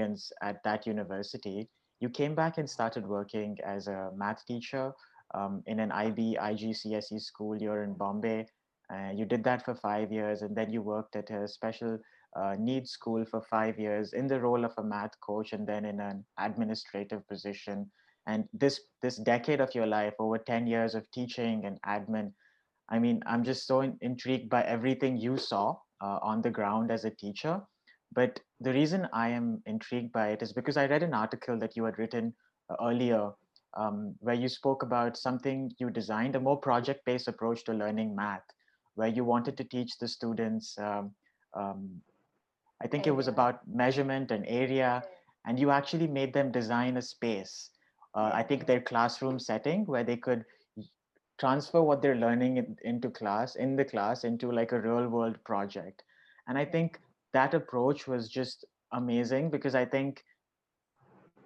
at that university, you came back and started working as a math teacher in an IB IGCSE school here in Bombay. You did that for 5 years, and then you worked at a special needs school for 5 years in the role of a math coach, and then in an administrative position. And this decade of your life, over 10 years of teaching and admin, I mean, I'm just so intrigued by everything you saw on the ground as a teacher. But the reason I am intrigued by it is because I read an article that you had written earlier, where you spoke about something you designed, a more project based approach to learning math, where you wanted to teach the students. Um, I think it was Area. about measurement and area, and you actually made them design a space. I Yeah. think their classroom setting where they could transfer what they're learning into class, in the class, into like a real world project. And I Yeah. think that approach was just amazing, because I think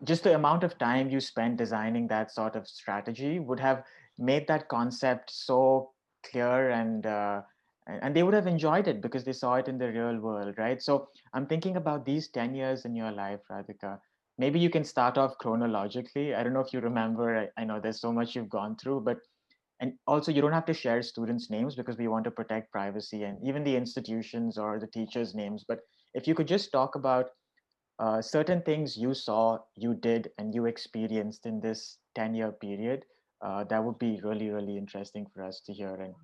just the amount of time you spent designing that sort of strategy would have made that concept so clear, and they would have enjoyed it because they saw it in the real world, right? So I'm thinking about these 10 years in your life, Radhika. Maybe you can start off chronologically. I don't know if you remember. I know there's so much you've gone through, but and also you don't have to share students' names because we want to protect privacy, and even the institutions or the teachers' names. But if you could just talk about certain things you saw, you did, and you experienced in this 10-year period, that would be really, really interesting for us to hear. And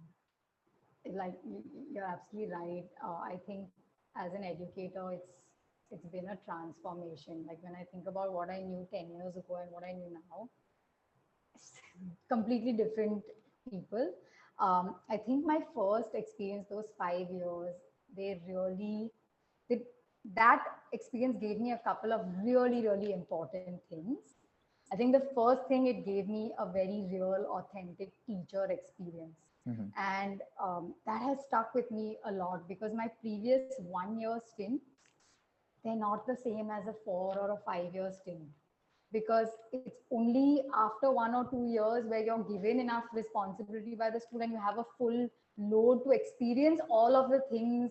Like you're absolutely right. I think as an educator, it's been a transformation. Like when I think about what I knew 10 years ago and what I knew now, completely different people. I think my first experience, those 5 years, they really, they, that experience gave me a couple of really, really important things. I think the first thing, it gave me a very real, authentic teacher experience. Mhm. And that has stuck with me a lot because my previous 1 year stints, they're not the same as a 4 or a 5 year stint, because it's only after 1 or 2 years where you're given enough responsibility by the school and you have a full load to experience all of the things,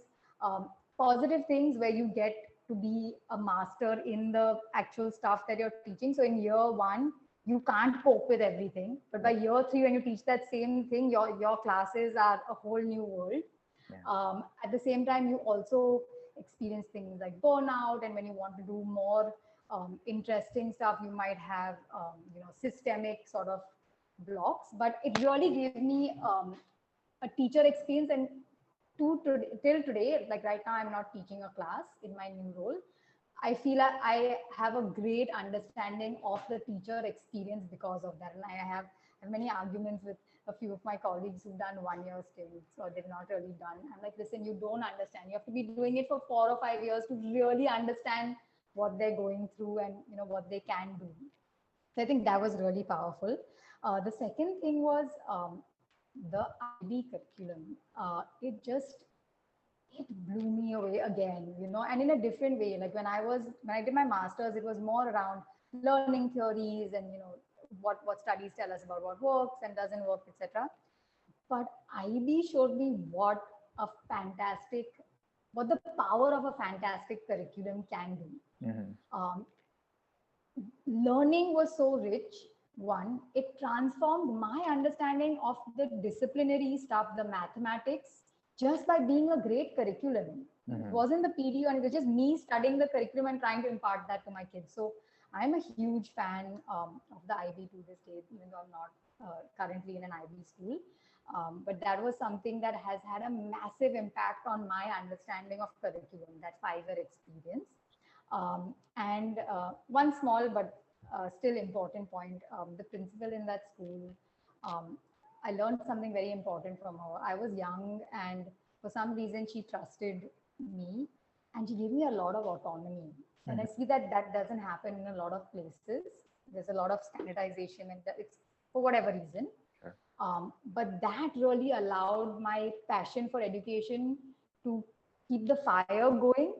positive things, where you get to be a master in the actual stuff that you're teaching. So in year 1 you can't cope with everything, but by Yeah, year 3 when you teach that same thing, your classes are a whole new world. yeah, At the same time, you also experience things like burnout, and when you want to do more interesting stuff, you might have systemic sort of blocks. But it really gave me a teacher experience, and till today, like right now, I'm not teaching a class in my new role. I feel like I have a great understanding of the teacher experience because of that. And I have many arguments with a few of my colleagues who've done 1 year stints or they've not really done. I'm like, listen, you don't understand. You have to be doing it for 4 or 5 years to really understand what they're going through and what they can do. So I think that was really powerful. The second thing was the IB curriculum. It blew me away again, and in a different way. Like when I did my master's, it was more around learning theories and what studies tell us about what works and doesn't work, etc. But IB showed me what the power of a fantastic curriculum can do. mhm, Um, Learning was so rich. One, it transformed my understanding of the disciplinary stuff, the mathematics, just by being a great curriculum. It mhm, wasn't the PD, and it was just me studying the curriculum and trying to impart that to my kids. So I'm a huge fan of the IB to this day, even though I'm not currently in an IB school. But that was something that has had a massive impact on my understanding of curriculum, that 5 year experience. And one small but still important point, the principal in that school, um, I learned something very important from her. I was young, and for some reason, she trusted me and she gave me a lot of autonomy. And I mhm. see that that doesn't happen in a lot of places. There's a lot of standardization, and it's for whatever reason. Sure. But that really allowed my passion for education to keep the fire going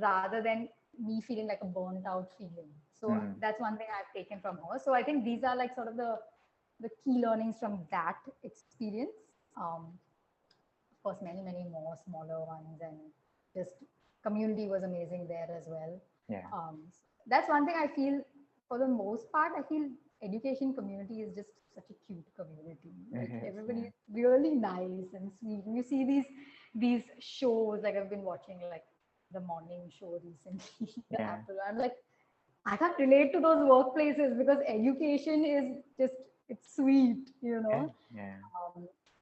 rather than me feeling like a burnt out feeling. So Mhm. that's one thing I've taken from her. So I think these are like sort of the key learnings from that experience. Of course, many more smaller ones, and just community was amazing there as well. Yeah. that's one thing I feel. For the most part, I feel education community is just such a cute community. It Like is, everybody yeah. is really nice and sweet. You see these shows, like I've been watching like the morning show recently, the Yeah, Apple. I'm like, I can't relate to those workplaces because education is just, it's sweet, you yeah, know. yeah.